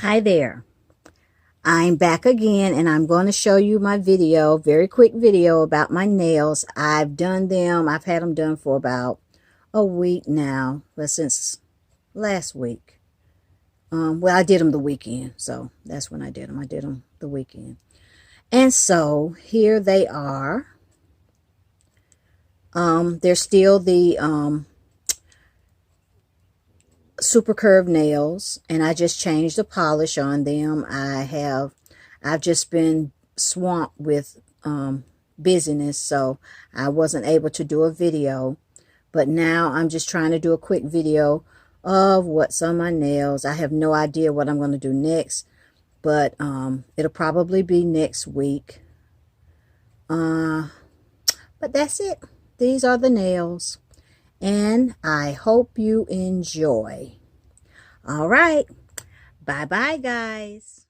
Hi there. I'm back again and I'm going to show you my video, very quick video about my nails. I've done them. I've had them done for about a week now, but since last week. Well, I did them the weekend, so that's when I did them. I did them the weekend. And so here they are. They're still the super curved nails, and I just changed the polish on them. I've just been swamped with busyness, so I wasn't able to do a video, but now I'm just trying to do a quick video of what's on my nails. I have no idea what I'm going to do next, but it'll probably be next week. But that's it. These are the nails, and I hope you enjoy. All right. Bye-bye, guys.